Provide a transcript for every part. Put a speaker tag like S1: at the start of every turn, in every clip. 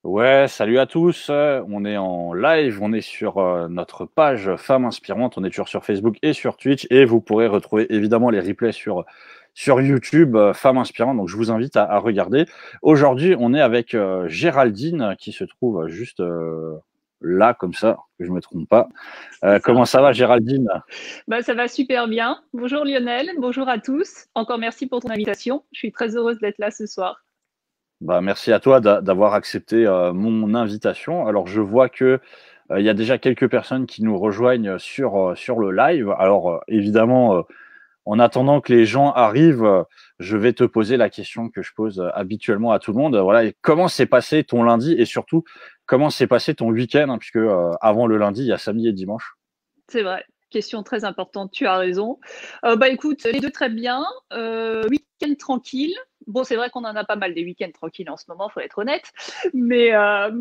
S1: Ouais, salut à tous. On est en live, on est sur notre page Femmes Inspirantes. On est toujours sur Facebook et sur Twitch. Et vous pourrez retrouver évidemment les replays sur YouTube, Femmes Inspirantes. Donc je vous invite à regarder. Aujourd'hui, on est avec Géraldine qui se trouve juste là, comme ça, que je me trompe pas.
S2: C'est ça.
S1: Comment ça va, Géraldine?
S2: Bah, ça va super bien. Bonjour Lionel, bonjour à tous. Encore merci pour ton invitation. Je suis très heureuse d'être là ce soir.
S1: Bah, merci à toi d'avoir accepté mon invitation. Alors, je vois que il y a déjà quelques personnes qui nous rejoignent sur le live. Alors, évidemment, en attendant que les gens arrivent, je vais te poser la question que je pose habituellement à tout le monde. Voilà, et comment s'est passé ton lundi et surtout, comment s'est passé ton week-end, hein, puisque avant le lundi, il y a samedi et dimanche.
S2: C'est vrai, question très importante, tu as raison. Bah écoute, les deux très bien. Week-end tranquille. Bon, c'est vrai qu'on en a pas mal des week-ends tranquilles en ce moment, faut être honnête. Mais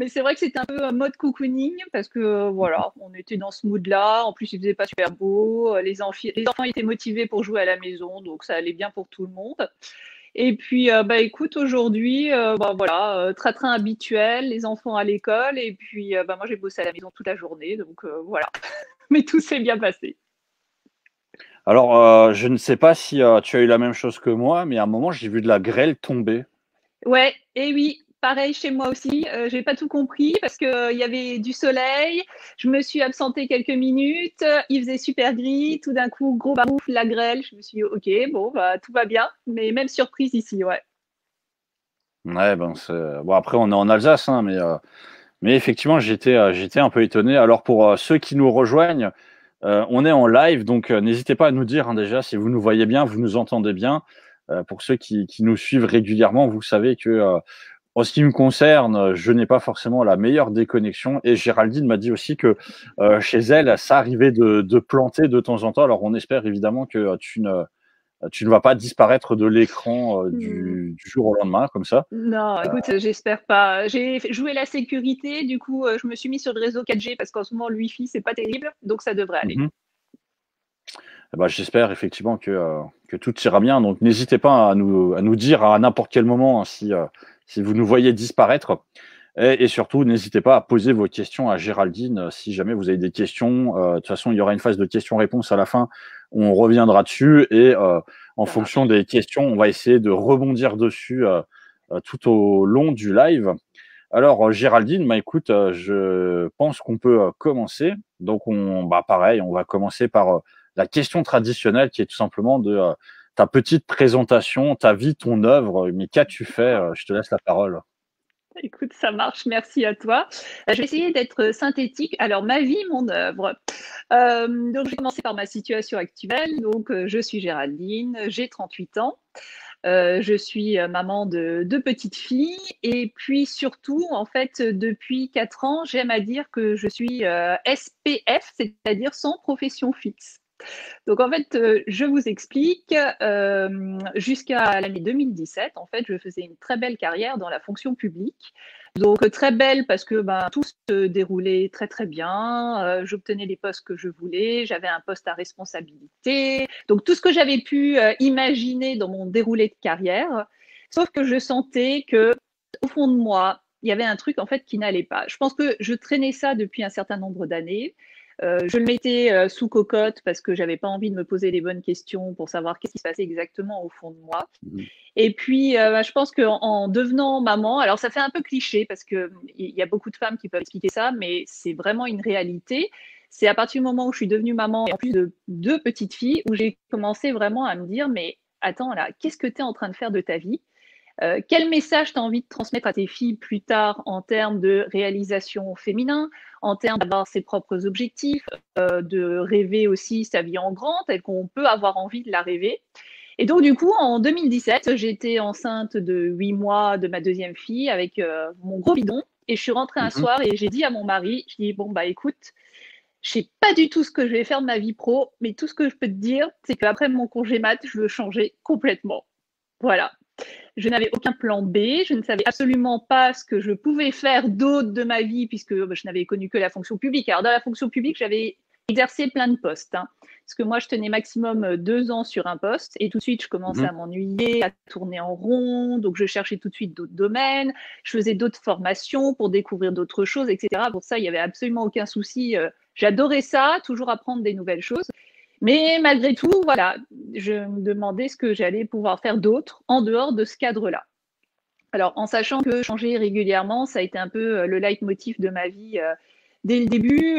S2: c'est vrai que c'était un peu un mode cocooning parce que voilà, on était dans ce mood-là. En plus, il faisait pas super beau. Les enfants étaient motivés pour jouer à la maison, donc ça allait bien pour tout le monde. Et puis, bah écoute, aujourd'hui, bah voilà, train-train habituel, les enfants à l'école, et puis bah moi j'ai bossé à la maison toute la journée, donc voilà. Mais tout s'est bien passé.
S1: Alors, je ne sais pas si tu as eu la même chose que moi, mais à un moment, j'ai vu de la grêle tomber.
S2: Ouais, et oui, pareil chez moi aussi. J'ai pas tout compris parce que il y avait du soleil. Je me suis absentée quelques minutes. Il faisait super gris. Tout d'un coup, gros barouf, la grêle. Je me suis dit, ok, bon, bah tout va bien. Mais même surprise ici, ouais.
S1: Ouais, ben c'est bon, après on est en Alsace, hein, mais effectivement j'étais un peu étonné. Alors pour ceux qui nous rejoignent, on est en live, donc n'hésitez pas à nous dire, hein, déjà si vous nous voyez bien, vous nous entendez bien. Pour ceux qui nous suivent régulièrement, vous savez que en ce qui me concerne, je n'ai pas forcément la meilleure des connexions et Géraldine m'a dit aussi que chez elle, ça arrivait de planter de temps en temps. Alors on espère évidemment que tu ne vas pas disparaître de l'écran
S2: Hmm.
S1: du jour au lendemain comme ça.
S2: Non, écoute, j'espère pas. J'ai joué la sécurité, du coup, je me suis mis sur le réseau 4G parce qu'en ce moment, le Wi-Fi, c'est pas terrible, donc ça devrait aller.
S1: Mmh. Eh ben, j'espère effectivement que tout ira bien. Donc n'hésitez pas à nous dire à n'importe quel moment, hein, si vous nous voyez disparaître. Et surtout, n'hésitez pas à poser vos questions à Géraldine si jamais vous avez des questions. De toute façon, il y aura une phase de questions-réponses à la fin. On reviendra dessus et en
S2: Ça
S1: fonction
S2: marche.
S1: des questions, on va essayer de rebondir dessus tout au long du live. Alors, Géraldine, bah, écoute, je pense qu'on peut commencer. Donc, bah, pareil, on va commencer par la question traditionnelle qui est tout simplement de ta petite présentation, ta vie, ton œuvre. Mais qu'as-tu fait? Je te laisse la parole.
S2: Écoute, ça marche, merci à toi. Je vais essayer d'être synthétique. Alors, ma vie, mon œuvre. Donc, je vais commencer par ma situation actuelle. Donc, je suis Géraldine, j'ai 38 ans. Je suis maman de deux petites filles. Et puis, surtout, en fait, depuis 4 ans, j'aime à dire que je suis SPF, c'est-à-dire sans profession fixe. Donc en fait, je vous explique, jusqu'à l'année 2017, en fait, je faisais une très belle carrière dans la fonction publique. Donc très belle parce que ben, tout se déroulait très très bien, j'obtenais les postes que je voulais, j'avais un poste à responsabilité, donc tout ce que j'avais pu imaginer dans mon déroulé de carrière, sauf que je sentais que au fond de moi, il y avait un truc en fait qui n'allait pas. Je pense que je traînais ça depuis un certain nombre d'années. Je le mettais sous cocotte parce que j'avais pas envie de me poser les bonnes questions pour savoir qu'est-ce qui se passait exactement au fond de moi.
S1: Mhm.
S2: Et puis, je pense qu'en devenant maman, alors ça fait un peu cliché parce qu'il y a beaucoup de femmes qui peuvent expliquer ça, mais c'est vraiment une réalité. C'est à partir du moment où je suis devenue maman, et en plus de deux petites filles, où j'ai commencé vraiment à me dire, mais attends là, qu'est-ce que tu es en train de faire de ta vie? Quel message tu as envie de transmettre à tes filles plus tard en termes de réalisation féminin, en termes d'avoir ses propres objectifs, de rêver aussi sa vie en grand, telle qu'on peut avoir envie de la rêver. Et donc, du coup, en 2017, j'étais enceinte de 8 mois de ma deuxième fille avec mon gros bidon. Et je suis rentrée un
S1: Mhm.
S2: soir et j'ai dit à mon mari, je dis, bon, bah écoute, je sais pas du tout ce que je vais faire de ma vie pro, mais tout ce que je peux te dire, c'est qu'après mon congé mat, je veux changer complètement. Voilà. Je n'avais aucun plan B, je ne savais absolument pas ce que je pouvais faire d'autre de ma vie puisque je n'avais connu que la fonction publique. Alors dans la fonction publique, j'avais exercé plein de postes. Hein. Parce que moi, je tenais maximum 2 ans sur un poste et tout de suite, je commençais à m'ennuyer, à tourner en rond. Donc, je cherchais tout de suite d'autres domaines. Je faisais d'autres formations pour découvrir d'autres choses, etc. Pour ça, il n'y avait absolument aucun souci. J'adorais ça, toujours apprendre des nouvelles choses. Mais malgré tout, voilà, je me demandais ce que j'allais pouvoir faire d'autre en dehors de ce cadre-là. Alors, en sachant que changer régulièrement, ça a été un peu le leitmotiv de ma vie dès le début.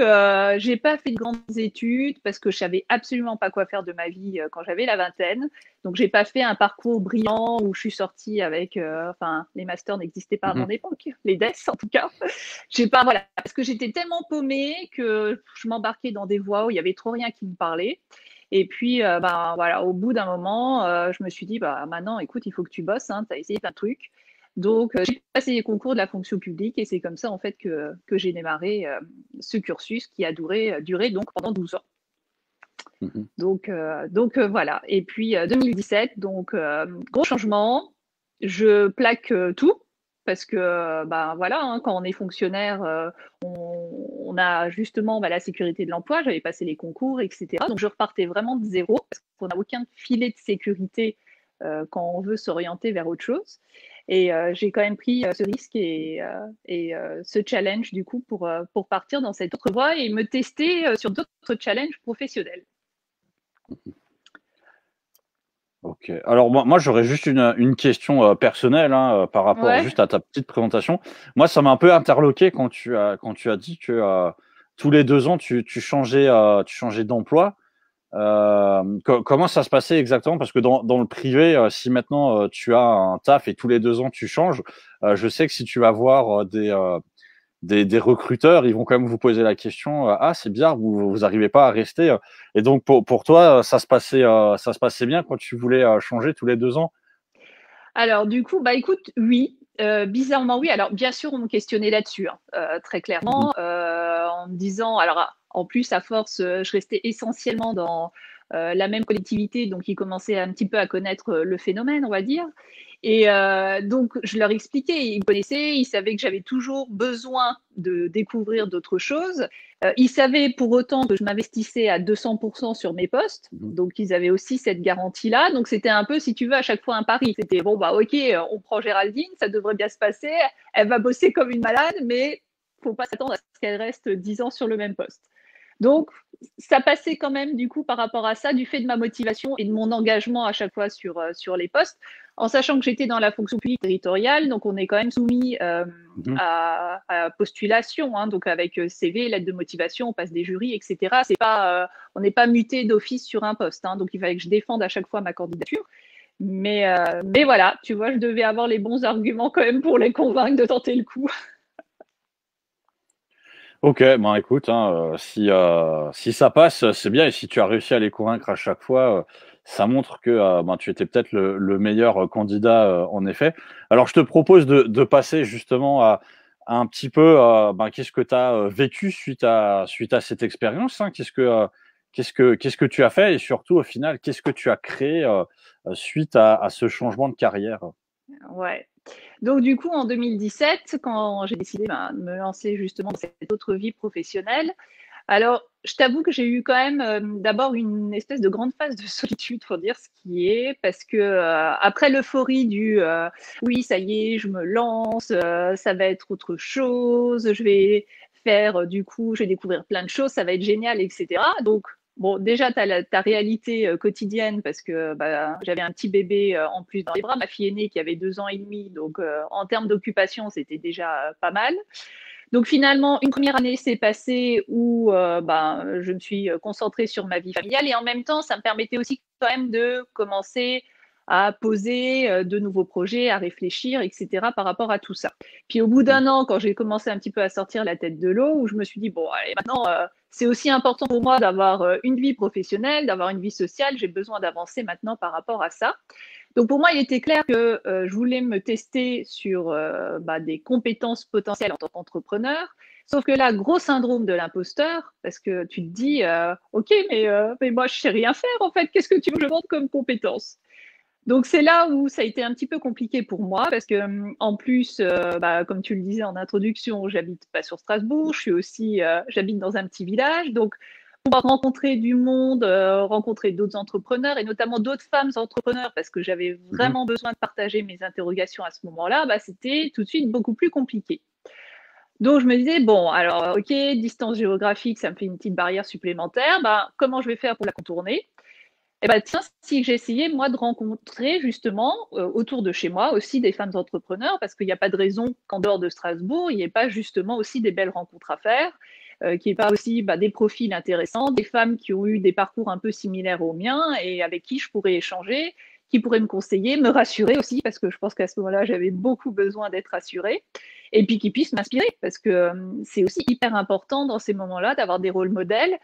S2: J'ai pas fait de grandes études parce que je savais absolument pas quoi faire de ma vie quand j'avais la vingtaine. Donc, j'ai pas fait un parcours brillant où je suis sortie avec, enfin, les masters n'existaient pas à mon époque, les DES en tout cas. J'ai pas, voilà, parce que j'étais tellement paumée que je m'embarquais dans des voies où il y avait trop rien qui me parlait. Et puis, ben, voilà, au bout d'un moment, je me suis dit, bah, maintenant, écoute, il faut que tu bosses, hein, tu as essayé plein de trucs. Donc, j'ai passé les concours de la fonction publique et c'est comme ça, en fait, que j'ai démarré ce cursus qui a duré donc pendant 12 ans. Donc, voilà. Et puis, 2017, donc, gros changement. Je plaque tout parce que, ben voilà, hein, quand on est fonctionnaire, on a justement la sécurité de l'emploi. J'avais passé les concours, etc. Donc, je repartais vraiment de zéro parce qu'on n'a aucun filet de sécurité quand on veut s'orienter vers autre chose. Et j'ai quand même pris ce risque et ce challenge du coup pour partir dans cette autre voie et me tester sur d'autres challenges professionnels.
S1: Ok. Alors moi j'aurais juste une question personnelle hein, par rapport
S2: Ouais.
S1: juste à ta petite présentation. Moi, ça m'a un peu interloqué quand tu as dit que tous les 2 ans tu changeais d'emploi. Comment ça se passait exactement? Parce que dans le privé, si maintenant tu as un taf et tous les 2 ans tu changes, je sais que si tu vas voir des recruteurs, ils vont quand même vous poser la question, ah c'est bizarre, vous arrivez pas à rester. Et donc pour toi, ça se passait bien quand tu voulais changer tous les 2 ans?
S2: Alors du coup, bah écoute, oui. Bizarrement oui. Alors bien sûr, on me questionnait là-dessus, hein, très clairement, en me disant, alors en plus à force, je restais essentiellement dans la même collectivité, donc ils commençaient un petit peu à connaître le phénomène, on va dire. Et donc, je leur expliquais, ils me connaissaient, ils savaient que j'avais toujours besoin de découvrir d'autres choses. Ils savaient pour autant que je m'investissais à 200% sur mes postes. Donc, ils avaient aussi cette garantie-là. Donc, c'était un peu, si tu veux, à chaque fois un pari. C'était, bon, bah, OK, on prend Géraldine, ça devrait bien se passer. Elle va bosser comme une malade, mais faut pas s'attendre à ce qu'elle reste 10 ans sur le même poste. Donc, ça passait quand même, du coup, par rapport à ça, du fait de ma motivation et de mon engagement à chaque fois sur les postes, en sachant que j'étais dans la fonction publique territoriale, donc on est quand même soumis à postulation, hein, donc avec CV, lettre de motivation, on passe des jurys, etc. C'est pas, on n'est pas muté d'office sur un poste, hein, donc il fallait que je défende à chaque fois ma candidature. Mais voilà, tu vois, je devais avoir les bons arguments quand même pour les convaincre de tenter le coup.
S1: Ok, bon écoute, hein, si ça passe, c'est bien. Et si tu as réussi à les convaincre à chaque fois, ça montre que ben, tu étais peut-être le meilleur candidat en effet. Alors je te propose de passer justement à un petit peu, ben, qu'est-ce que tu as vécu suite à cette expérience, hein? Qu'est-ce que tu as fait et surtout au final, qu'est-ce que tu as créé suite à ce changement de carrière?
S2: Ouais. Donc du coup, en 2017, quand j'ai décidé de me lancer justement dans cette autre vie professionnelle, alors je t'avoue que j'ai eu quand même d'abord une espèce de grande phase de solitude, pour dire ce qui est, parce que après l'euphorie du oui, ça y est, je me lance, ça va être autre chose, je vais faire du coup, je vais découvrir plein de choses, ça va être génial, etc. Donc bon, déjà, tu as ta réalité quotidienne parce que bah, j'avais un petit bébé en plus dans les bras, ma fille aînée qui avait 2 ans et demi. Donc, en termes d'occupation, c'était déjà pas mal. Donc, finalement, une première année s'est passée où ben, je me suis concentrée sur ma vie familiale et en même temps, ça me permettait aussi quand même de commencer à poser de nouveaux projets, à réfléchir, etc. par rapport à tout ça. Puis au bout d'un an, quand j'ai commencé un petit peu à sortir la tête de l'eau, où je me suis dit, bon, allez, maintenant, c'est aussi important pour moi d'avoir une vie professionnelle, d'avoir une vie sociale, j'ai besoin d'avancer maintenant par rapport à ça. Donc pour moi, il était clair que je voulais me tester sur bah, des compétences potentielles en tant qu'entrepreneur. Sauf que là, gros syndrome de l'imposteur, parce que tu te dis, OK, mais moi, je sais rien faire en fait. Qu'est-ce que tu veux que je montre comme compétence? Donc c'est là où ça a été un petit peu compliqué pour moi parce que en plus, bah, comme tu le disais en introduction, j'habite pas sur Strasbourg, je suis aussi, j'habite dans un petit village, donc pouvoir rencontrer du monde, rencontrer d'autres entrepreneurs et notamment d'autres femmes entrepreneurs parce que j'avais vraiment besoin de partager mes interrogations à ce moment-là, bah, c'était tout de suite beaucoup plus compliqué. Donc je me disais, bon, alors ok, distance géographique, ça me fait une petite barrière supplémentaire, bah, comment je vais faire pour la contourner? Eh ben, tiens, si j'essayais, moi, de rencontrer justement autour de chez moi aussi des femmes entrepreneurs, parce qu'il n'y a pas de raison qu'en dehors de Strasbourg, il n'y ait pas justement aussi des belles rencontres à faire, qu'il n'y ait pas aussi des profils intéressants, des femmes qui ont eu des parcours un peu similaires aux miens et avec qui je pourrais échanger, qui pourraient me conseiller, me rassurer aussi, parce que je pense qu'à ce moment-là, j'avais beaucoup besoin d'être rassurée, et puis qui puissent m'inspirer, parce que c'est aussi hyper important dans ces moments-là d'avoir des rôles modèles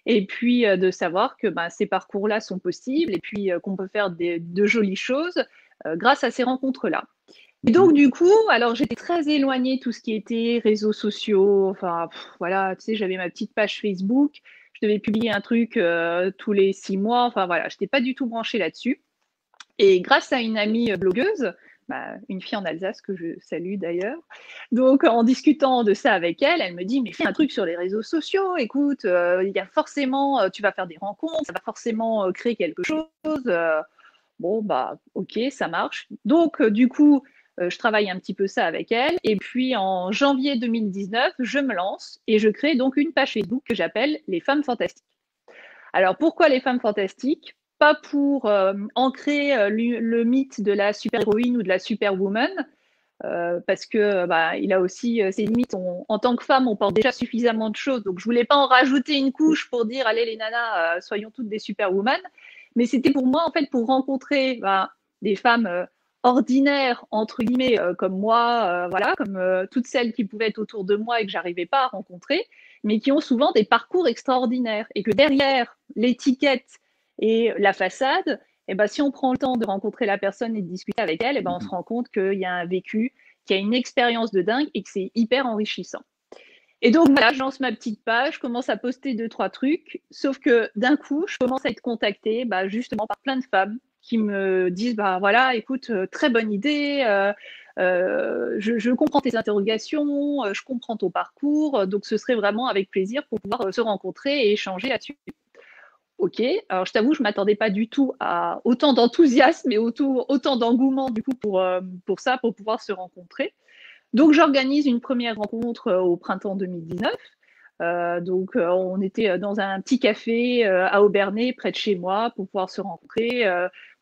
S2: et puis de savoir que ces parcours-là sont possibles et puis qu'on peut faire de jolies choses grâce à ces rencontres-là. Et donc, du coup, alors j'étais très éloignée de tout ce qui était réseaux sociaux. Enfin, voilà, tu sais, j'avais ma petite page Facebook. Je devais publier un truc tous les 6 mois. Enfin, voilà, je n'étais pas du tout branchée là-dessus. Et grâce à une amie blogueuse, une fille en Alsace que je salue d'ailleurs, donc en discutant de ça avec elle, elle me dit mais fais un truc sur les réseaux sociaux, écoute, il y a forcément, tu vas faire des rencontres, ça va forcément créer quelque chose. Bon bah ok, ça marche. Donc du coup, je travaille un petit peu ça avec elle et puis en janvier 2019, je me lance et je crée donc une page Facebook que j'appelle Les Femmes Fantastiques. Alors pourquoi les femmes fantastiques? Pas pour ancrer le mythe de la super-héroïne ou de la superwoman, parce que il a aussi ses limites. En tant que femme, on porte déjà suffisamment de choses, donc je voulais pas en rajouter une couche pour dire allez les nanas, soyons toutes des superwoman. Mais c'était pour moi en fait pour rencontrer des femmes ordinaires entre guillemets comme moi, voilà, comme toutes celles qui pouvaient être autour de moi et que j'arrivais pas à rencontrer, mais qui ont souvent des parcours extraordinaires et que derrière l'étiquette et la façade, si on prend le temps de rencontrer la personne et de discuter avec elle, on se rend compte qu'il y a un vécu, qu'il y a une expérience de dingue et que c'est hyper enrichissant. Et donc voilà, je lance ma petite page, je commence à poster 2-3 trucs, sauf que d'un coup, je commence à être contactée justement par plein de femmes qui me disent voilà, écoute, très bonne idée, je comprends tes interrogations, je comprends ton parcours, donc ce serait vraiment avec plaisir pour pouvoir se rencontrer et échanger là-dessus. Ok, alors je t'avoue, je ne m'attendais pas du tout à autant d'enthousiasme et autant d'engouement du coup pour ça, pour pouvoir se rencontrer. Donc j'organise une première rencontre au printemps 2019. On était dans un petit café à Aubernais, près de chez moi, pour pouvoir se rencontrer.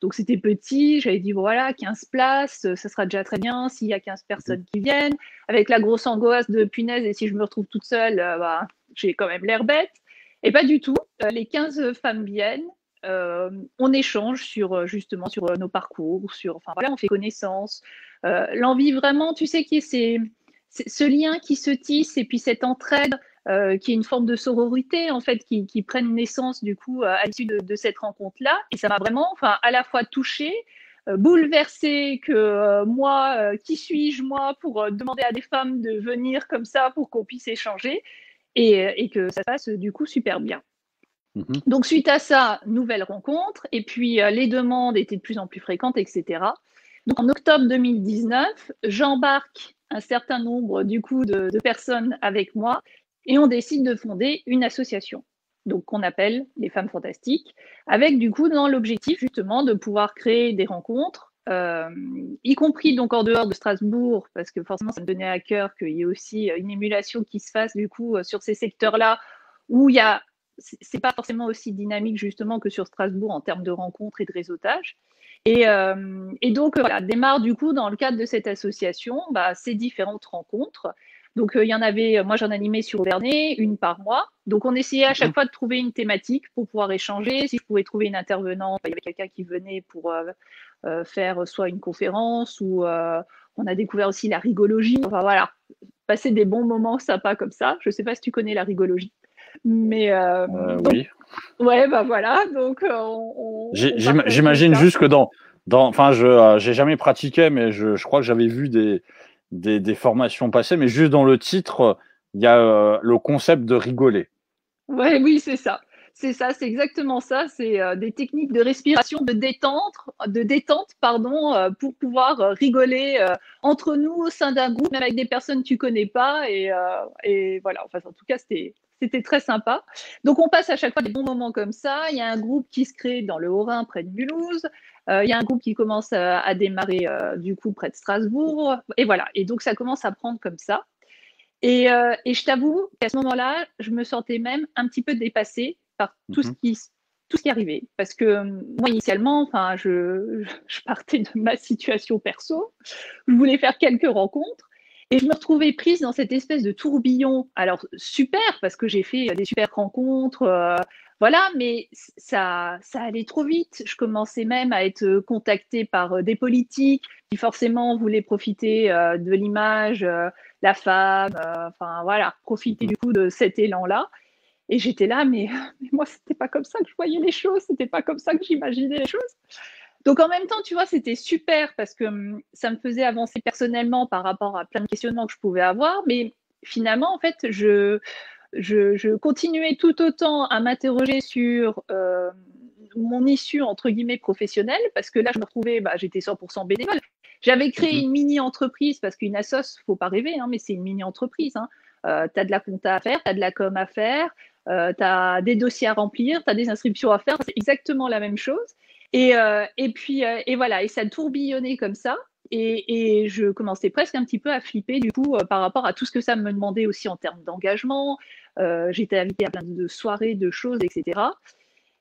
S2: Donc c'était petit, j'avais dit voilà, 15 places, ça sera déjà très bien s'il y a 15 personnes qui viennent. Avec la grosse angoisse de punaise, et si je me retrouve toute seule, j'ai quand même l'air bête. Et pas du tout. Les 15 femmes viennent. On échange justement sur nos parcours, enfin voilà, on fait connaissance. L'envie vraiment, tu sais, qui est ce lien qui se tisse et puis cette entraide qui est une forme de sororité en fait qui prennent naissance du coup à l'issue de cette rencontre-là. Et ça m'a vraiment, enfin, à la fois touchée, bouleversée que moi, qui suis-je moi pour demander à des femmes de venir comme ça pour qu'on puisse échanger et que ça passe du coup super bien. Donc suite à ça, nouvelle rencontre et puis les demandes étaient de plus en plus fréquentes, etc. Donc en octobre 2019, j'embarque un certain nombre du coup de personnes avec moi et on décide de fonder une association, donc qu'on appelle les Femmes Fantastiques, avec du coup dans l'objectif justement de pouvoir créer des rencontres, y compris donc en dehors de Strasbourg, parce que forcément ça me tenait à cœur qu'il y ait aussi une émulation qui se fasse du coup sur ces secteurs-là où il y a c'est pas forcément aussi dynamique justement que sur Strasbourg en termes de rencontres et de réseautage. Et donc voilà, démarre du coup dans le cadre de cette association ces différentes rencontres. Donc il y en avait, moi j'en animais sur Aubernais, une par mois. Donc on essayait à chaque fois de trouver une thématique pour pouvoir échanger. Si je pouvais trouver une intervenante, il y avait quelqu'un qui venait pour faire soit une conférence ou on a découvert aussi la rigologie. Enfin voilà, passer des bons moments sympas comme ça. Je sais pas si tu connais la rigologie. Mais
S1: oui.
S2: Ouais, voilà. Donc
S1: j'imagine juste que enfin, j'ai jamais pratiqué, mais je crois que j'avais vu des formations passer, mais juste dans le titre, il y a le concept de rigoler.
S2: Ouais, oui, c'est ça. C'est ça, c'est exactement ça. C'est des techniques de respiration, de détente, pardon, pour pouvoir rigoler entre nous au sein d'un groupe, même avec des personnes que tu connais pas. Et voilà. Enfin, en tout cas, c'était c'était très sympa. Donc, on passe à chaque fois des bons moments comme ça. Il y a un groupe qui se crée dans le Haut-Rhin, près de Mulhouse. Il y a un groupe qui commence à démarrer, du coup, près de Strasbourg. Et voilà. Et donc, ça commence à prendre comme ça. Et je t'avoue qu'à ce moment-là, je me sentais même un petit peu dépassée par tout ce qui arrivait. Parce que moi, initialement, enfin, je partais de ma situation perso. Je voulais faire quelques rencontres. Et je me retrouvais prise dans cette espèce de tourbillon. Alors, super, parce que j'ai fait des super rencontres, voilà, mais ça allait trop vite. Je commençais même à être contactée par des politiques qui forcément voulaient profiter de l'image, la femme, enfin voilà, profiter du coup de cet élan-là. Et j'étais là, mais moi, c'était pas comme ça que je voyais les choses, c'était pas comme ça que j'imaginais les choses. Donc en même temps, tu vois, c'était super parce que ça me faisait avancer personnellement par rapport à plein de questionnements que je pouvais avoir. Mais finalement, en fait, je continuais tout autant à m'interroger sur mon issue, entre guillemets, professionnelle, parce que là, je me retrouvais, bah, j'étais 100% bénévole. J'avais créé une mini-entreprise, parce qu'une assoce, faut pas rêver, hein, mais c'est une mini-entreprise. Hein. Tu as de la compta à faire, tu as de la com à faire, tu as des dossiers à remplir, tu as des inscriptions à faire, c'est exactement la même chose. Et voilà, et ça tourbillonnait comme ça. Et je commençais presque un petit peu à flipper du coup par rapport à tout ce que ça me demandait aussi en termes d'engagement. J'étais invitée à plein de soirées, de choses, etc.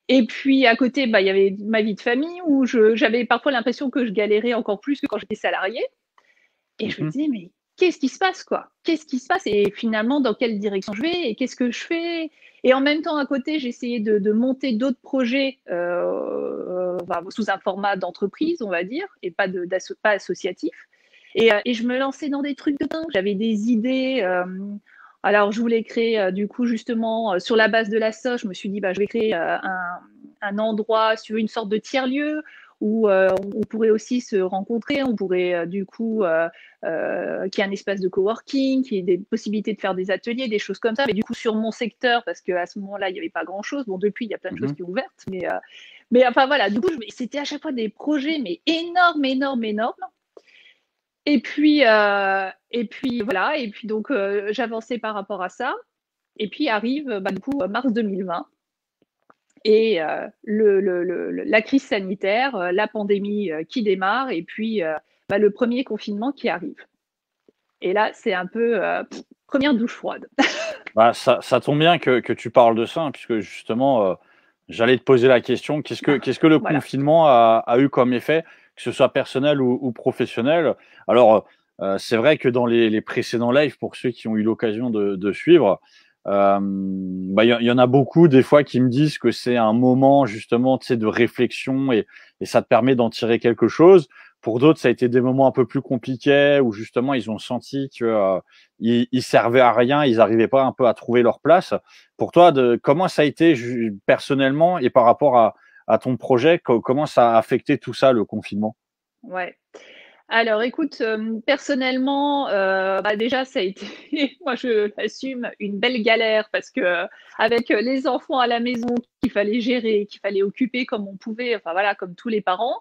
S2: Et puis à côté, bah, il y avait ma vie de famille où j'avais parfois l'impression que je galérais encore plus que quand j'étais salariée. Et je me disais, mais qu'est-ce qui se passe, quoi? Qu'est-ce qui se passe? Et finalement, dans quelle direction je vais? Et qu'est-ce que je fais? Et en même temps, à côté, j'essayais de monter d'autres projets sous un format d'entreprise, on va dire, et pas associatif. Et je me lançais dans des trucs de dingue. J'avais des idées. Alors, je voulais créer, du coup, justement, sur la base de la SOS, je me suis dit, bah, je vais créer un endroit sur une sorte de tiers-lieu où on pourrait aussi se rencontrer, on pourrait du coup qu'il y ait un espace de coworking, qu'il y ait des possibilités de faire des ateliers, des choses comme ça, mais du coup sur mon secteur, parce qu'à ce moment-là, il n'y avait pas grand-chose. Bon, depuis, il y a plein de choses qui sont ouvertes, mais enfin voilà, du coup, c'était à chaque fois des projets, mais énormes, énormes, énormes. Et puis voilà, et puis donc j'avançais par rapport à ça, et puis arrive du coup mars 2020. Et la crise sanitaire, la pandémie qui démarre, et puis le premier confinement qui arrive. Et là, c'est un peu première douche froide.
S1: Bah, ça tombe bien que tu parles de ça, hein, puisque justement, j'allais te poser la question, qu'est-ce que le
S2: Voilà.
S1: confinement a eu comme effet, que ce soit personnel ou professionnel? Alors, c'est vrai que dans les précédents lives, pour ceux qui ont eu l'occasion de suivre, il y en a beaucoup des fois qui me disent que c'est un moment justement, tu sais, de réflexion et ça te permet d'en tirer quelque chose. Pour d'autres, ça a été des moments un peu plus compliqués où justement ils ont senti que ils servaient à rien, ils n'arrivaient pas un peu à trouver leur place. Pour toi, comment ça a été personnellement et par rapport à ton projet, comment ça a affecté tout ça, le confinement?
S2: Ouais. Alors écoute, personnellement, déjà ça a été moi je l'assume, une belle galère parce que, avec, les enfants à la maison qu'il fallait gérer, qu'il fallait occuper comme on pouvait, enfin voilà, comme tous les parents.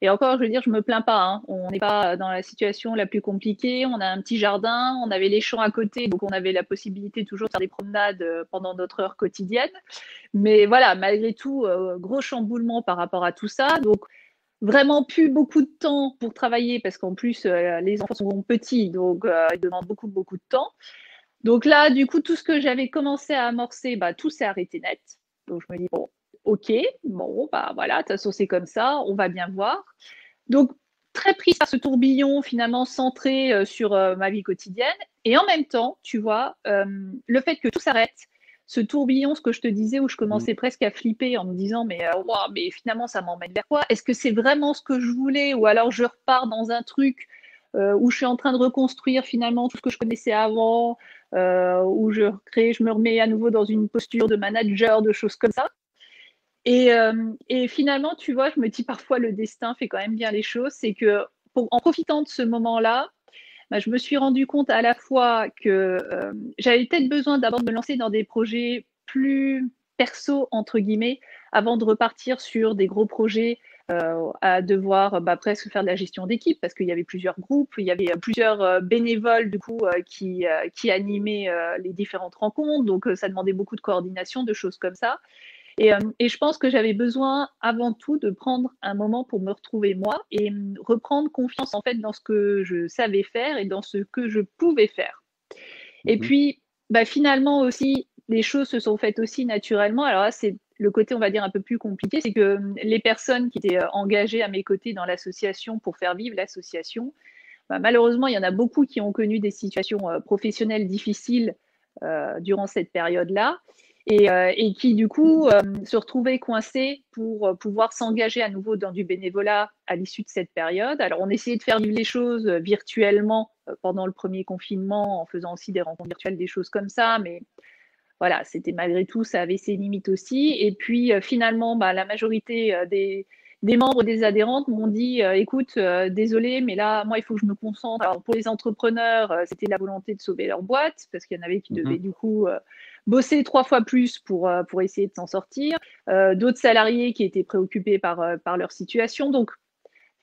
S2: Et encore, je veux dire, je me plains pas, hein. On n'est pas dans la situation la plus compliquée. On a un petit jardin, on avait les champs à côté, donc on avait la possibilité toujours de faire des promenades, pendant notre heure quotidienne. Mais voilà, malgré tout, gros chamboulement par rapport à tout ça. Donc vraiment plus beaucoup de temps pour travailler parce qu'en plus, les enfants sont petits, donc ils demandent beaucoup, beaucoup de temps. Donc là, du coup, tout ce que j'avais commencé à amorcer, tout s'est arrêté net. Donc je me dis: «Bon, OK, bon, voilà, de toute façon, c'est comme ça, on va bien voir». Donc très prise par ce tourbillon finalement centré, sur, ma vie quotidienne. Et en même temps, tu vois, le fait que tout s'arrête, ce tourbillon, ce que je te disais où je
S1: Mmh.
S2: commençais presque à flipper en me disant: «Mais, waouh, mais finalement ça m'emmène vers quoi? Est-ce que c'est vraiment ce que je voulais? Ou alors je repars dans un truc, où je suis en train de reconstruire finalement tout ce que je connaissais avant, où je me remets à nouveau dans une posture de manager, de choses comme ça». Et finalement, tu vois, je me dis parfois le destin fait quand même bien les choses. C'est que en profitant de ce moment-là, je me suis rendu compte à la fois que j'avais peut-être besoin d'abord de me lancer dans des projets plus perso, entre guillemets, avant de repartir sur des gros projets. à devoir presque faire de la gestion d'équipe parce qu'il y avait plusieurs groupes, il y avait plusieurs bénévoles du coup qui animaient les différentes rencontres, donc ça demandait beaucoup de coordination, de choses comme ça. Et je pense que j'avais besoin avant tout de prendre un moment pour me retrouver moi et reprendre confiance en fait dans ce que je savais faire et dans ce que je pouvais faire. Et puis finalement aussi, les choses se sont faites aussi naturellement. Alors là, c'est le côté, on va dire, un peu plus compliqué, c'est que les personnes qui étaient engagées à mes côtés dans l'association pour faire vivre l'association, malheureusement, il y en a beaucoup qui ont connu des situations professionnelles difficiles durant cette période-là et qui, du coup, se retrouvaient coincés pour pouvoir s'engager à nouveau dans du bénévolat à l'issue de cette période. Alors, on essayait de faire vivre les choses virtuellement pendant le premier confinement en faisant aussi des rencontres virtuelles, des choses comme ça, mais voilà, c'était malgré tout, ça avait ses limites aussi. Et puis finalement, la majorité des membres, des adhérentes m'ont dit écoute, désolé, mais là, moi, il faut que je me concentre. Alors pour les entrepreneurs, c'était la volonté de sauver leur boîte, parce qu'il y en avait qui devaient du coup bosser 3 fois plus pour essayer de s'en sortir. D'autres salariés qui étaient préoccupés par leur situation. Donc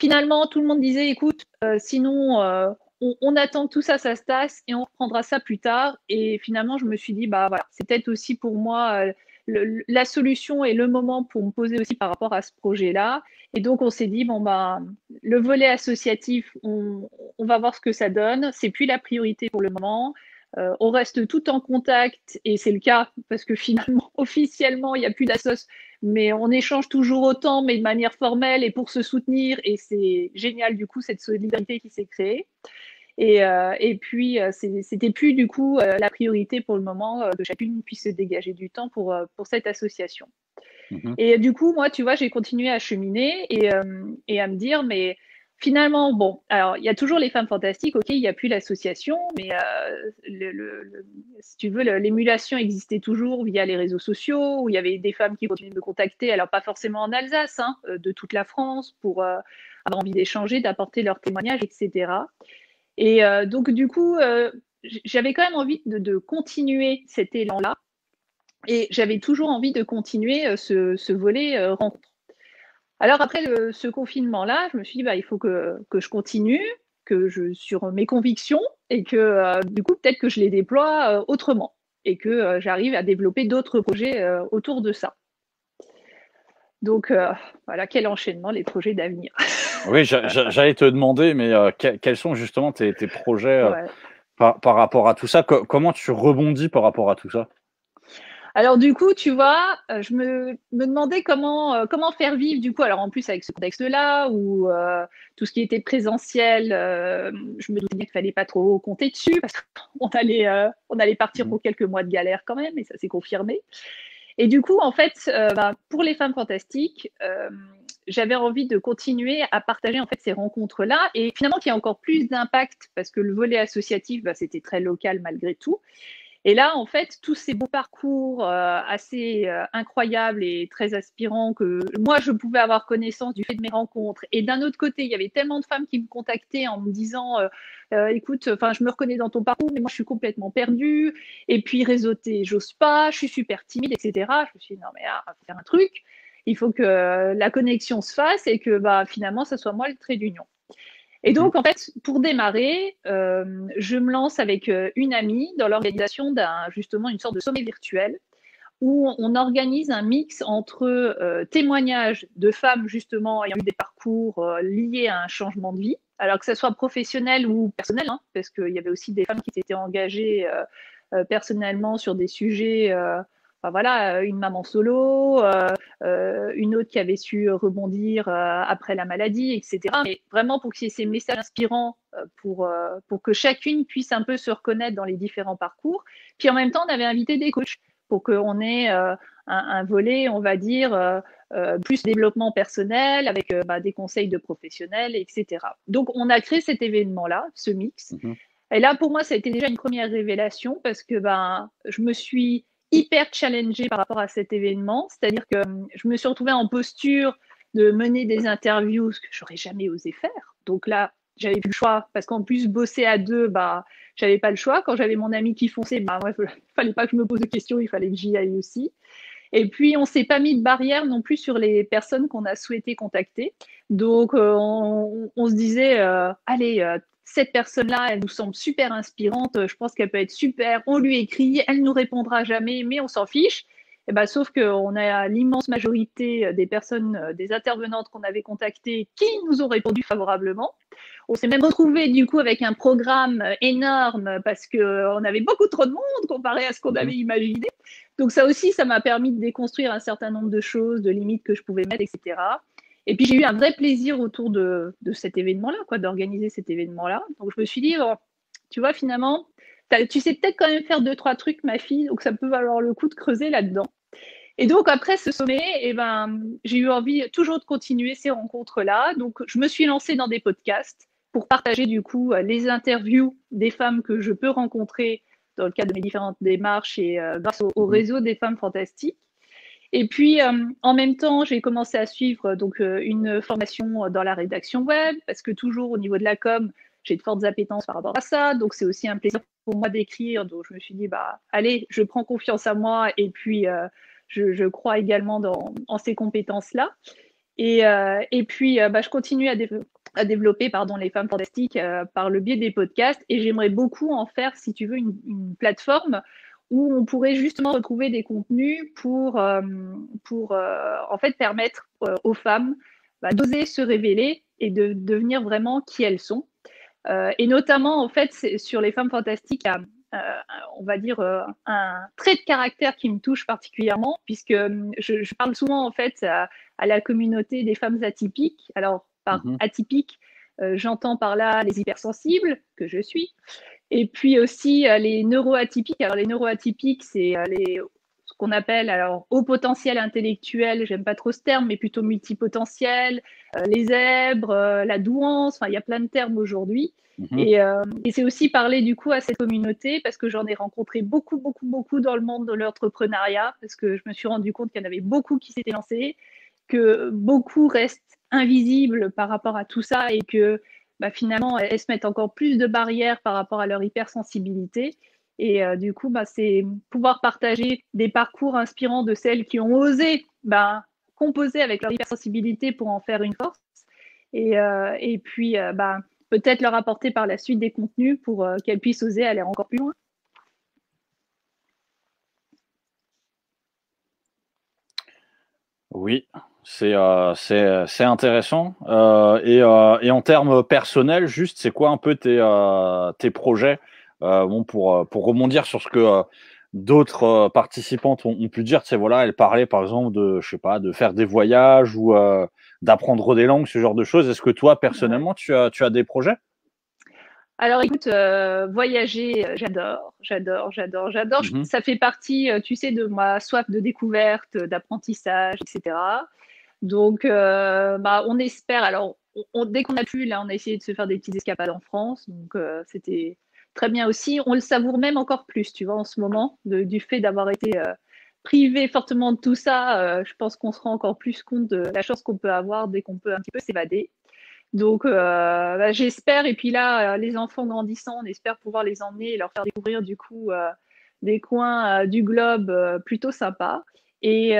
S2: finalement, tout le monde disait écoute, sinon on attend que tout ça, ça se tasse et on reprendra ça plus tard. Et finalement, je me suis dit, voilà, c'est peut-être aussi pour moi la solution et le moment pour me poser aussi par rapport à ce projet-là. Et donc, on s'est dit, le volet associatif, on va voir ce que ça donne. C'est plus la priorité pour le moment. On reste tout en contact et c'est le cas parce que finalement, officiellement, il n'y a plus d'assos, mais on échange toujours autant, mais de manière formelle et pour se soutenir. Et c'est génial, du coup, cette solidarité qui s'est créée. Et puis, c'était plus du coup la priorité pour le moment que chacune puisse se dégager du temps pour cette association. Et du coup, moi, tu vois, j'ai continué à cheminer et à me dire, mais finalement, bon, alors il y a toujours les femmes fantastiques, ok, il n'y a plus l'association, mais si tu veux, l'émulation existait toujours via les réseaux sociaux, où il y avait des femmes qui continuaient de me contacter, alors pas forcément en Alsace, hein, de toute la France, pour avoir envie d'échanger, d'apporter leurs témoignages, etc. Et donc, du coup, j'avais quand même envie de continuer cet élan-là. Et j'avais toujours envie de continuer ce volet rencontre. Alors, après ce confinement-là, je me suis dit, il faut que je continue, sur mes convictions, et que du coup, peut-être que je les déploie autrement, et que j'arrive à développer d'autres projets autour de ça. Donc, voilà, quel enchaînement, les projets d'avenir.
S1: Oui, j'allais te demander, mais quels sont justement tes projets
S2: Ouais.
S1: par rapport à tout ça? Comment tu rebondis par rapport à tout ça?
S2: Alors du coup, tu vois, je me demandais comment faire vivre du coup. Alors en plus avec ce contexte-là où tout ce qui était présentiel, je me doutais bien qu'il fallait pas trop compter dessus parce qu'on allait partir pour quelques mois de galère quand même, et ça s'est confirmé. Et du coup, en fait, pour les femmes fantastiques, j'avais envie de continuer à partager en fait ces rencontres-là et finalement qu'il y ait encore plus d'impact parce que le volet associatif, c'était très local malgré tout. Et là, en fait, tous ces beaux parcours assez incroyables et très aspirants que moi, je pouvais avoir connaissance du fait de mes rencontres. Et d'un autre côté, il y avait tellement de femmes qui me contactaient en me disant écoute, je me reconnais dans ton parcours, mais moi, je suis complètement perdue. Et puis, réseauter, j'ose pas, je suis super timide, etc. Je me suis dit non, mais là, il faut faire un truc. Il faut que la connexion se fasse et que finalement, ça soit moi le trait d'union. Et donc, en fait, pour démarrer, je me lance avec une amie dans l'organisation justement une sorte de sommet virtuel où on organise un mix entre témoignages de femmes justement ayant eu des parcours liés à un changement de vie, alors que ce soit professionnel ou personnel, hein, parce qu'il y avait aussi des femmes qui s'étaient engagées personnellement sur des sujets voilà, une maman solo, une autre qui avait su rebondir après la maladie, etc. Mais vraiment pour qu'il y ait ces messages inspirants pour que chacune puisse un peu se reconnaître dans les différents parcours. Puis en même temps, on avait invité des coachs pour qu'on ait un volet, on va dire, plus développement personnel avec des conseils de professionnels, etc. Donc, on a créé cet événement-là, ce mix. Et là, pour moi, ça a été déjà une première révélation parce que je me suis hyper challengée par rapport à cet événement. C'est-à-dire que je me suis retrouvée en posture de mener des interviews, ce que j'aurais jamais osé faire. Donc là, j'avais plus le choix parce qu'en plus, bosser à deux, j'avais pas le choix. Quand j'avais mon ami qui fonçait, il fallait pas que je me pose de questions, il fallait que j'y aille aussi. Et puis, on ne s'est pas mis de barrière non plus sur les personnes qu'on a souhaité contacter. Donc, on se disait, allez, cette personne-là, elle nous semble super inspirante, je pense qu'elle peut être super, on lui écrit, elle ne nous répondra jamais, mais on s'en fiche. Et ben, sauf qu'on a l'immense majorité des personnes, des intervenantes qu'on avait contactées qui nous ont répondu favorablement. On s'est même retrouvé du coup avec un programme énorme parce qu'on avait beaucoup trop de monde comparé à ce qu'on avait imaginé. Donc ça aussi, ça m'a permis de déconstruire un certain nombre de choses, de limites que je pouvais mettre, etc. Et puis j'ai eu un vrai plaisir autour de cet événement-là, quoi, d'organiser cet événement-là. Donc je me suis dit, bon, tu vois, finalement, tu sais peut-être quand même faire 2-3 trucs, ma fille, donc ça peut valoir le coup de creuser là-dedans. Et donc après ce sommet, eh ben, j'ai eu envie toujours de continuer ces rencontres-là. Donc je me suis lancée dans des podcasts pour partager du coup les interviews des femmes que je peux rencontrer dans le cadre de mes différentes démarches et grâce au réseau des femmes fantastiques. Et puis, en même temps, j'ai commencé à suivre donc une formation dans la rédaction web, parce que toujours au niveau de la com, j'ai de fortes appétences par rapport à ça. Donc, c'est aussi un plaisir pour moi d'écrire. Donc, je me suis dit, bah, allez, je prends confiance en moi et puis je crois également en ces compétences-là. Et puis, bah, je continue à développer les femmes fantastiques par le biais des podcasts. Et j'aimerais beaucoup en faire, si tu veux, une plateforme où on pourrait justement retrouver des contenus pour en fait permettre aux femmes bah, d'oser se révéler et de devenir vraiment qui elles sont. Et notamment, en fait, sur les femmes fantastiques, il y a, on va dire, un trait de caractère qui me touche particulièrement, puisque je parle souvent, en fait, à la communauté des femmes atypiques. Alors, par atypique, j'entends par là les hypersensibles, que je suis, et puis aussi les neuroatypiques. Alors, les neuroatypiques, c'est ce qu'on appelle alors haut potentiel intellectuel, j'aime pas trop ce terme, mais plutôt multipotentiel, les zèbres, la douance, enfin, il y a plein de termes aujourd'hui. Et c'est aussi parler du coup à cette communauté parce que j'en ai rencontré beaucoup, beaucoup, beaucoup dans le monde de l'entrepreneuriat parce que je me suis rendu compte qu'il y en avait beaucoup qui s'étaient lancés, que beaucoup restent invisibles par rapport à tout ça et que bah, finalement, elles se mettent encore plus de barrières par rapport à leur hypersensibilité. Et du coup, bah, c'est pouvoir partager des parcours inspirants de celles qui ont osé bah, composer avec leur hypersensibilité pour en faire une force. Et puis, bah, peut-être leur apporter par la suite des contenus pour qu'elles puissent oser aller encore plus loin.
S1: Oui, c'est intéressant. Et en termes personnels, juste, c'est quoi un peu tes projets bon, pour rebondir sur ce que d'autres participantes ont pu dire, tu sais, voilà, elles parlaient par exemple de, je sais pas, de faire des voyages ou d'apprendre des langues, ce genre de choses. Est-ce que toi, personnellement, tu as des projets?
S2: Alors écoute, voyager, j'adore, j'adore, j'adore, j'adore. Ça fait partie, tu sais, de ma soif de découverte, d'apprentissage, etc. Donc, bah, on espère. Alors, dès qu'on a pu, là, on a essayé de se faire des petites escapades en France. Donc, c'était très bien aussi. On le savoure même encore plus, tu vois, en ce moment, du fait d'avoir été privé fortement de tout ça. Je pense qu'on se rend encore plus compte de la chance qu'on peut avoir dès qu'on peut un petit peu s'évader. Donc, bah, j'espère. Et puis là, les enfants grandissant, on espère pouvoir les emmener et leur faire découvrir du coup des coins du globe plutôt sympas. Et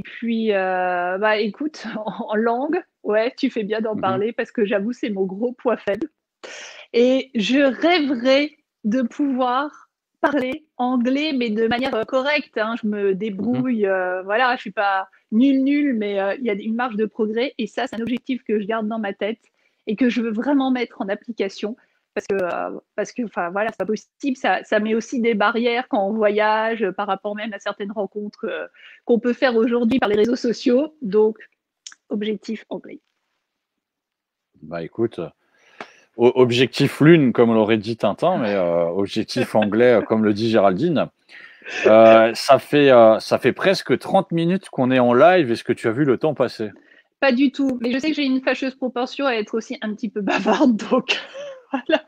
S2: puis, bah, écoute, en langue, ouais, tu fais bien d'en parler parce que j'avoue, c'est mon gros poids faible. Et je rêverais de pouvoir parler anglais, mais de manière correcte. Hein. Je me débrouille, voilà, je suis pas nulle, mais il y a une marge de progrès. Et ça, c'est un objectif que je garde dans ma tête et que je veux vraiment mettre en application. Parce que enfin, voilà, c'est pas possible. Ça met aussi des barrières quand on voyage par rapport même à certaines rencontres qu'on peut faire aujourd'hui par les réseaux sociaux. Donc, objectif anglais.
S1: Bah écoute, objectif lune, comme l'aurait dit Tintin, mais objectif anglais, comme le dit Géraldine. Ça fait presque 30 minutes qu'on est en live. Est-ce que tu as vu le temps passer?
S2: Pas du tout, mais je sais que j'ai une fâcheuse propension à être aussi un petit peu bavarde, donc voilà.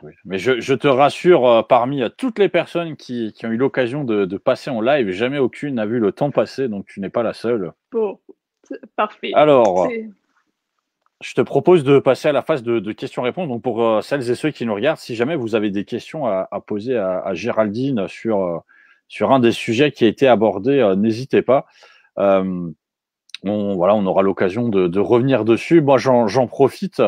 S1: Oui. Mais je te rassure, parmi toutes les personnes qui ont eu l'occasion de passer en live, jamais aucune n'a vu le temps passer, donc tu n'es pas la seule.
S2: Bon, parfait.
S1: Alors, je te propose de passer à la phase de questions-réponses. Donc, pour celles et ceux qui nous regardent, si jamais vous avez des questions à poser à Géraldine sur sur un des sujets qui a été abordé, n'hésitez pas. Voilà, on aura l'occasion de revenir dessus. Moi, j'en profite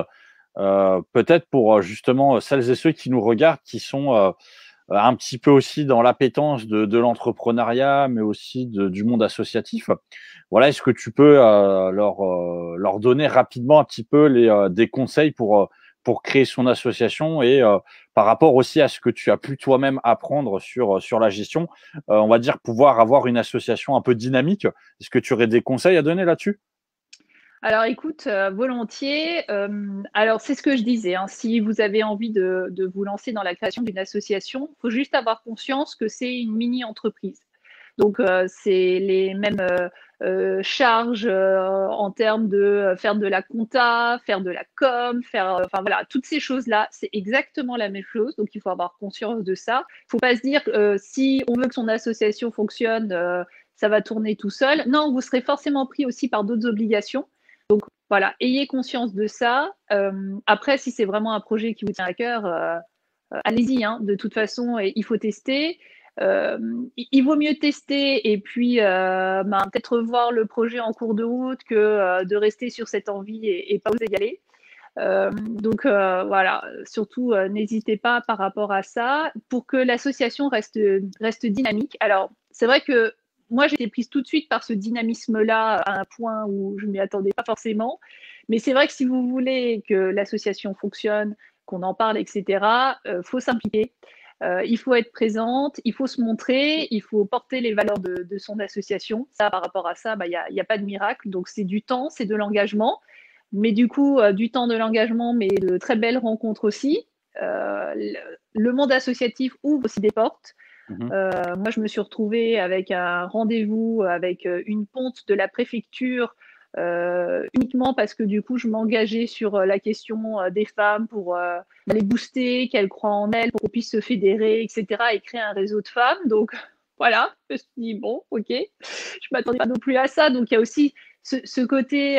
S1: peut-être pour justement celles et ceux qui nous regardent, qui sont un petit peu aussi dans l'appétence de l'entrepreneuriat, mais aussi du monde associatif. Voilà, est-ce que tu peux leur donner rapidement un petit peu des conseils pour créer son association et par rapport aussi à ce que tu as pu toi-même apprendre sur la gestion, on va dire pouvoir avoir une association un peu dynamique. Est-ce que tu aurais des conseils à donner là-dessus?
S2: Alors écoute, volontiers. Alors c'est ce que je disais, hein, si vous avez envie de vous lancer dans la création d'une association, il faut juste avoir conscience que c'est une mini-entreprise. Donc c'est les mêmes charges en termes de faire de la compta, faire de la com, faire, enfin voilà, toutes ces choses-là, c'est exactement la même chose. Donc il faut avoir conscience de ça. Il ne faut pas se dire si on veut que son association fonctionne, ça va tourner tout seul. Non, vous serez forcément pris aussi par d'autres obligations. Voilà, ayez conscience de ça. Après, si c'est vraiment un projet qui vous tient à cœur, allez-y. Hein. De toute façon, il faut tester. Il vaut mieux tester et puis peut-être revoir le projet en cours de route que de rester sur cette envie et pas oser y aller. Donc voilà, surtout n'hésitez pas par rapport à ça pour que l'association reste dynamique. Alors, c'est vrai que moi, j'ai été prise tout de suite par ce dynamisme-là à un point où je ne m'y attendais pas forcément. Mais c'est vrai que si vous voulez que l'association fonctionne, qu'on en parle, etc., faut s'impliquer. Il faut être présente, il faut se montrer, il faut porter les valeurs de son association. Ça, par rapport à ça, il n'y a pas de miracle. Donc, c'est du temps, c'est de l'engagement. Mais du coup, du temps, de l'engagement, mais de très belles rencontres aussi. Le monde associatif ouvre aussi des portes.
S1: Mhm.
S2: Moi, je me suis retrouvée avec un rendez-vous avec une ponte de la préfecture uniquement parce que du coup, je m'engageais sur la question des femmes pour les booster, qu'elles croient en elles, pour qu'on puisse se fédérer, etc. et créer un réseau de femmes. Donc, voilà, je me suis dit, bon, ok, je ne m'attendais pas non plus à ça. Donc, il y a aussi ce côté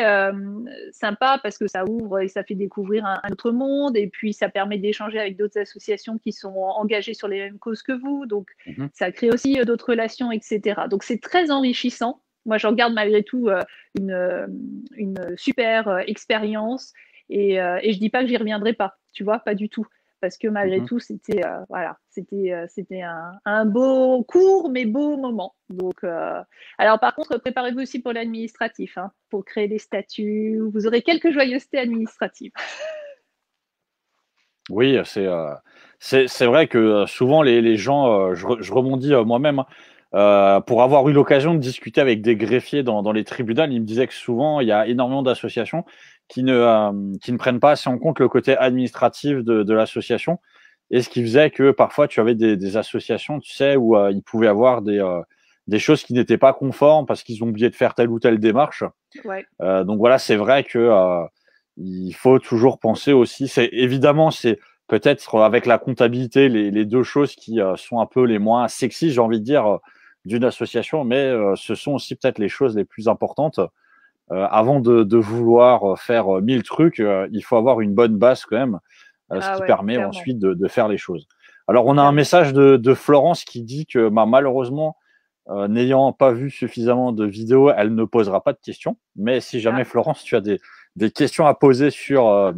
S2: sympa parce que ça ouvre et ça fait découvrir un autre monde et puis ça permet d'échanger avec d'autres associations qui sont engagées sur les mêmes causes que vous. Donc,
S1: Mhm.
S2: ça crée aussi d'autres relations, etc. Donc, c'est très enrichissant. Moi, j'en garde malgré tout une super expérience et je dis pas que j'y reviendrai pas, tu vois, pas du tout. Parce que malgré
S1: Mhm.
S2: tout, c'était voilà, c'était un beau, court mais beau moment. Donc, alors par contre, préparez-vous aussi pour l'administratif, hein, pour créer des statuts. Vous aurez quelques joyeusetés administratives.
S1: Oui, c'est vrai que souvent les gens, je rebondis moi-même, hein, pour avoir eu l'occasion de discuter avec des greffiers dans les tribunaux, ils me disaient que souvent il y a énormément d'associations qui ne prennent pas assez en compte le côté administratif de l'association. Et ce qui faisait que parfois tu avais des associations, tu sais, où il pouvait y avoir des choses qui n'étaient pas conformes parce qu'ils ont oublié de faire telle ou telle démarche.
S2: Ouais.
S1: Donc voilà, c'est vrai que il faut toujours penser aussi. C'est peut-être avec la comptabilité les deux choses qui sont un peu les moins sexy, j'ai envie de dire, d'une association, mais ce sont aussi peut-être les choses les plus importantes. Avant de vouloir faire 1000 trucs, il faut avoir une bonne base quand même, ce
S2: Ah
S1: qui
S2: ouais,
S1: permet
S2: clairement,
S1: ensuite de faire les choses. Alors, on a un
S2: clairement.
S1: message de Florence qui dit que malheureusement, n'ayant pas vu suffisamment de vidéos, elle ne posera pas de questions. Mais si jamais,
S2: Ah,
S1: Florence, tu as des questions à poser sur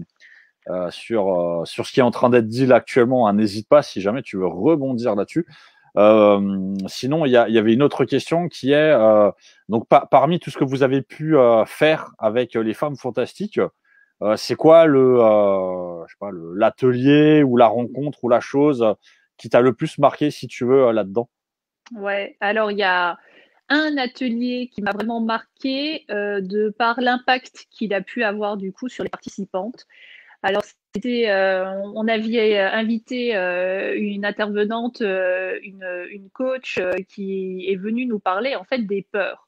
S1: ce qui est en train d'être dit là actuellement, hein, n'hésite pas si jamais tu veux rebondir là-dessus. Sinon, il y avait une autre question qui est donc parmi tout ce que vous avez pu faire avec les femmes fantastiques, c'est quoi je sais pas, l'atelier ou la rencontre ou la chose qui t'a le plus marqué, si tu veux, là-dedans?
S2: ouais. Alors, il y a un atelier qui m'a vraiment marqué de par l'impact qu'il a pu avoir du coup sur les participantes. Alors, on avait invité une intervenante, une coach qui est venue nous parler en fait des peurs.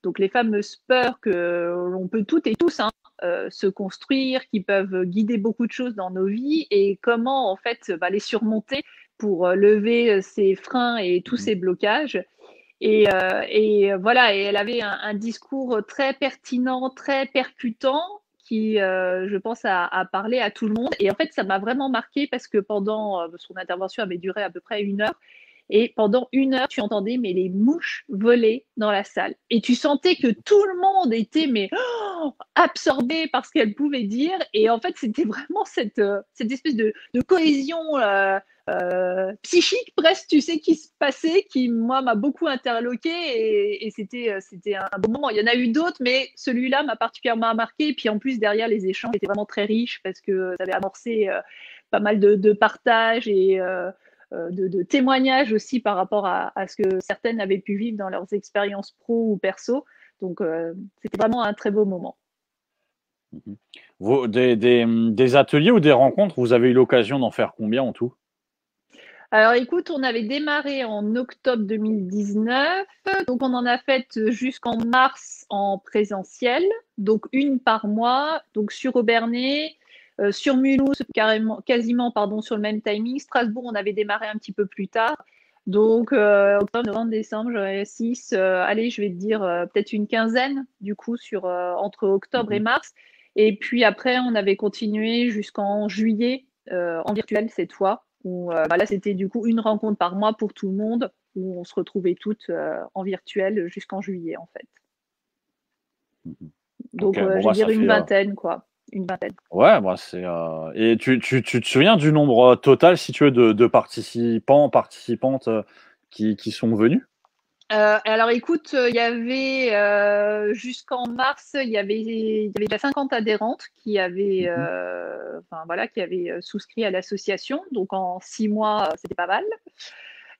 S2: Donc, les fameuses peurs que l'on peut toutes et tous se construire, qui peuvent guider beaucoup de choses dans nos vies et comment en fait les surmonter pour lever ces freins et tous
S1: Mhm.
S2: ces blocages. Et voilà, et elle avait un discours très pertinent, très percutant, qui, je pense, a parlé à tout le monde. Et en fait, ça m'a vraiment marqué parce que pendant son intervention avait duré à peu près 1 heure. Et pendant 1 heure, tu entendais mais les mouches voler dans la salle. Et tu sentais que tout le monde était absorbé par ce qu'elle pouvait dire. Et en fait, c'était vraiment cette espèce de cohésion psychique presque, tu sais, qui se passait, qui, moi, m'a beaucoup interloqué. Et c'était un bon moment. Il y en a eu d'autres, mais celui-là m'a particulièrement marqué. Et puis en plus, derrière, les échanges étaient vraiment très riches parce que ça avait amorcé pas mal de partages et de témoignages aussi par rapport à ce que certaines avaient pu vivre dans leurs expériences pro ou perso. Donc, c'était vraiment un très beau moment.
S1: Des ateliers ou des rencontres, vous avez eu l'occasion d'en faire combien en tout?
S2: Alors écoute, on avait démarré en octobre 2019, donc on en a fait jusqu'en mars en présentiel, donc 1 par mois, donc sur Obernai, sur Mulhouse, quasiment sur le même timing. Strasbourg, on avait démarré un petit peu plus tard. Donc, octobre, novembre, décembre, j'aurais 6, allez, je vais te dire peut-être une quinzaine, du coup, entre octobre et mars. Et puis après, on avait continué jusqu'en juillet, en virtuel cette fois, où là, c'était du coup une rencontre par mois pour tout le monde, où on se retrouvait toutes en virtuel jusqu'en juillet, en fait. Donc,
S1: Okay, bon,
S2: je vais
S1: bah,
S2: dire
S1: ça
S2: une
S1: fait,
S2: vingtaine, quoi. Une vingtaine.
S1: ouais, bah, c'est, et tu te souviens du nombre total, si tu veux, de participants, participantes qui sont venus?
S2: Alors écoute, il y avait jusqu'en mars, il y avait déjà 50 adhérentes qui avaient,
S1: Mhm.
S2: enfin voilà, qui avaient souscrit à l'association. Donc en 6 mois, c'était pas mal.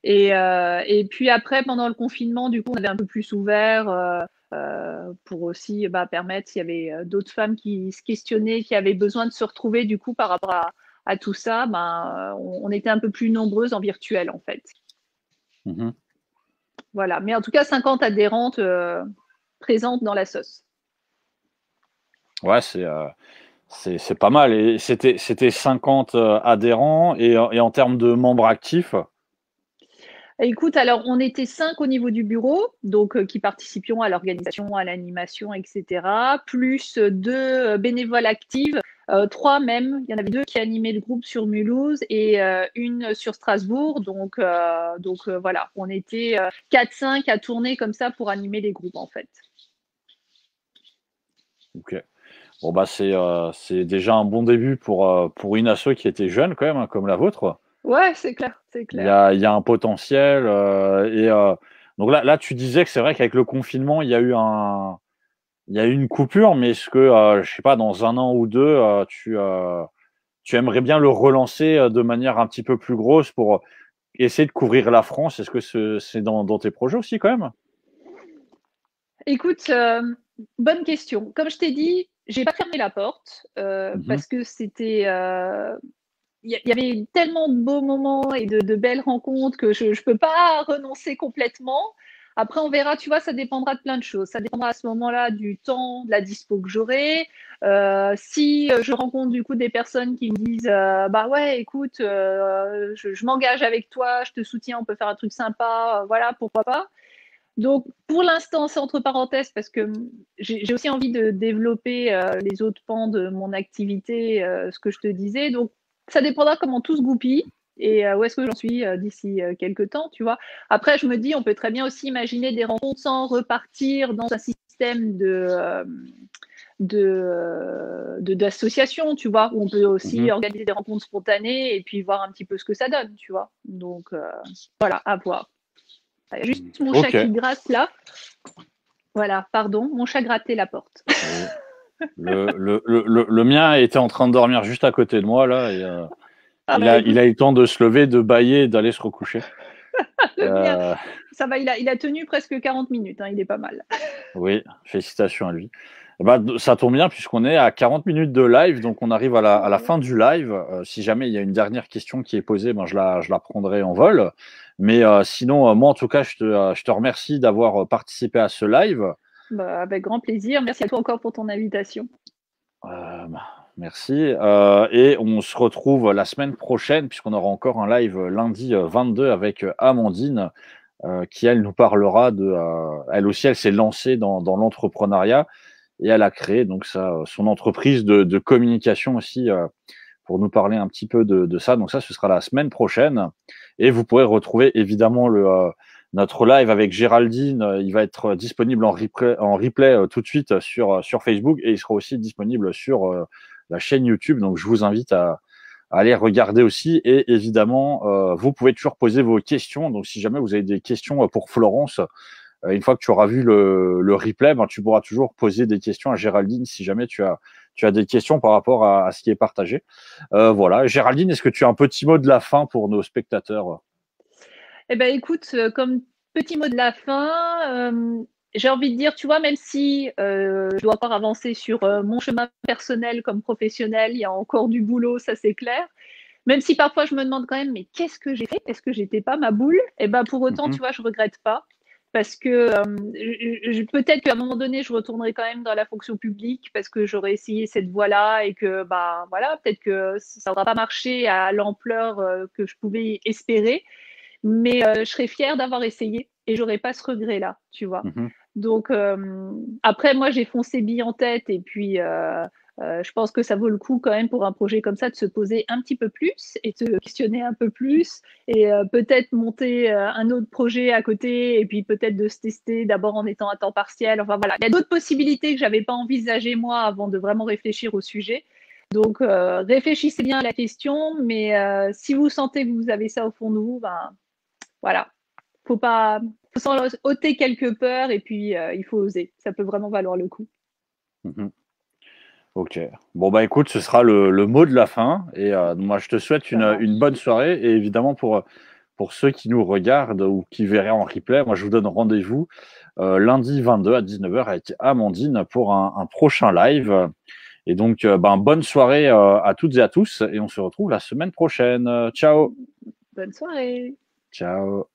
S2: Et puis après, pendant le confinement, du coup, on avait un peu plus ouvert pour aussi permettre, s'il y avait d'autres femmes qui se questionnaient, qui avaient besoin de se retrouver du coup par rapport à tout ça, on était un peu plus nombreuses en virtuel en fait.
S1: Mhm.
S2: Voilà. Mais en tout cas, 50 adhérentes présentes dans la sauce.
S1: Ouais, c'est pas mal. Et c'était 50 adhérents et en termes de membres actifs?
S2: Écoute, alors on était 5 au niveau du bureau, donc qui participions à l'organisation, à l'animation, etc. Plus 2 bénévoles actives, 3 même. Il y en avait 2 qui animaient le groupe sur Mulhouse et une sur Strasbourg. Donc voilà, on était 4-5 à tourner comme ça pour animer les groupes en fait.
S1: Ok. Bon, bah, c'est déjà un bon début pour une asso qui était jeune quand même, hein, comme la vôtre.
S2: Ouais, c'est clair, c'est
S1: Il y
S2: clair.
S1: a, il y a un potentiel. Donc là, tu disais que c'est vrai qu'avec le confinement, il y a eu une coupure, mais est-ce que, je sais pas, dans 1 an ou 2, tu aimerais bien le relancer de manière un petit peu plus grosse pour essayer de couvrir la France? Est-ce que c'est dans tes projets aussi quand même?
S2: Écoute, bonne question. Comme je t'ai dit, j'ai pas fermé la porte
S1: Mhm.
S2: parce que c'était il y avait tellement de beaux moments et de belles rencontres que je peux pas renoncer complètement. Après, on verra, tu vois, ça dépendra de plein de choses. Ça dépendra à ce moment-là du temps, de la dispo que j'aurai. Si je rencontre du coup des personnes qui me disent bah ouais, écoute, je m'engage avec toi, je te soutiens, on peut faire un truc sympa, voilà, pourquoi pas. Donc, pour l'instant, c'est entre parenthèses parce que j'ai aussi envie de développer les autres pans de mon activité, ce que je te disais. Donc, ça dépendra comment tout se goupille et où est-ce que j'en suis d'ici quelques temps, tu vois. Après, je me dis, on peut très bien aussi imaginer des rencontres sans repartir dans un système d'association, tu vois, où on peut aussi
S1: Mhm.
S2: organiser des rencontres spontanées et puis voir un petit peu ce que ça donne, tu vois. Donc, voilà, à voir. Il y a juste mon chat
S1: Ok.
S2: qui gratte là. Voilà, pardon, mon chat grattait la porte.
S1: Oui. Le mien était en train de dormir juste à côté de moi là et
S2: Ah bah
S1: il
S2: écoute,
S1: a eu le temps de se lever, de bâiller et d'aller se recoucher.
S2: le mien,
S1: Euh,
S2: ça va, il a tenu presque 40 minutes, hein, il est pas mal.
S1: oui, félicitations à lui. Bah, ça tombe bien puisqu'on est à 40 minutes de live, donc on arrive à la fin du live. Si jamais il y a une dernière question qui est posée, ben je la prendrai en vol. Mais sinon, moi en tout cas, je te remercie d'avoir participé à ce live.
S2: Bah, avec grand plaisir. Merci à toi encore pour ton invitation.
S1: Bah, merci. Et on se retrouve la semaine prochaine, puisqu'on aura encore un live lundi 22 avec Amandine, qui elle nous parlera elle aussi, elle s'est lancée dans l'entrepreneuriat et elle a créé donc son entreprise de communication aussi pour nous parler un petit peu de ça. Donc ça, ce sera la semaine prochaine. Et vous pourrez retrouver évidemment notre live avec Géraldine. Il va être disponible en replay tout de suite sur Facebook, et il sera aussi disponible sur la chaîne YouTube. Donc je vous invite à aller regarder aussi. Et évidemment, vous pouvez toujours poser vos questions. Donc si jamais vous avez des questions pour Florence, une fois que tu auras vu le replay, tu pourras toujours poser des questions à Géraldine si jamais tu as des questions par rapport à ce qui est partagé. Voilà. Géraldine, est-ce que tu as un petit mot de la fin pour nos spectateurs?
S2: Eh ben, écoute, comme petit mot de la fin, j'ai envie de dire, tu vois, même si je dois encore avancer sur mon chemin personnel comme professionnel, il y a encore du boulot, ça c'est clair. Même si parfois je me demande quand même, mais qu'est-ce que j'ai fait? Est-ce que j'étais pas ma boule? Et ben pour autant, tu vois, je regrette pas. Parce que peut-être qu'à un moment donné, je retournerai quand même dans la fonction publique parce que j'aurais essayé cette voie-là et que, bah, voilà, peut-être que ça n'aura pas marché à l'ampleur que je pouvais espérer. Mais je serais fière d'avoir essayé et j'aurais pas ce regret-là, tu vois. Donc après, moi, j'ai foncé bille en tête et puis je pense que ça vaut le coup quand même pour un projet comme ça de se poser un petit peu plus et de se questionner un peu plus et peut-être monter un autre projet à côté et puis peut-être de se tester d'abord en étant à temps partiel. Enfin voilà, il y a d'autres possibilités que j'avais pas envisagées moi avant de vraiment réfléchir au sujet. Donc réfléchissez bien à la question, mais si vous sentez que vous avez ça au fond de vous, ben voilà, faut s'en ôter quelques peurs et puis il faut oser. Ça peut vraiment valoir le coup.
S1: Ok. Bon, bah écoute, ce sera le mot de la fin. Et moi, je te souhaite une bonne soirée. Et évidemment, pour ceux qui nous regardent ou qui verraient en replay, moi, je vous donne rendez-vous lundi 22 à 19h avec Amandine pour un prochain live. Et donc, bonne soirée à toutes et à tous. Et on se retrouve la semaine prochaine. Ciao.
S2: Bonne soirée.
S1: Ciao.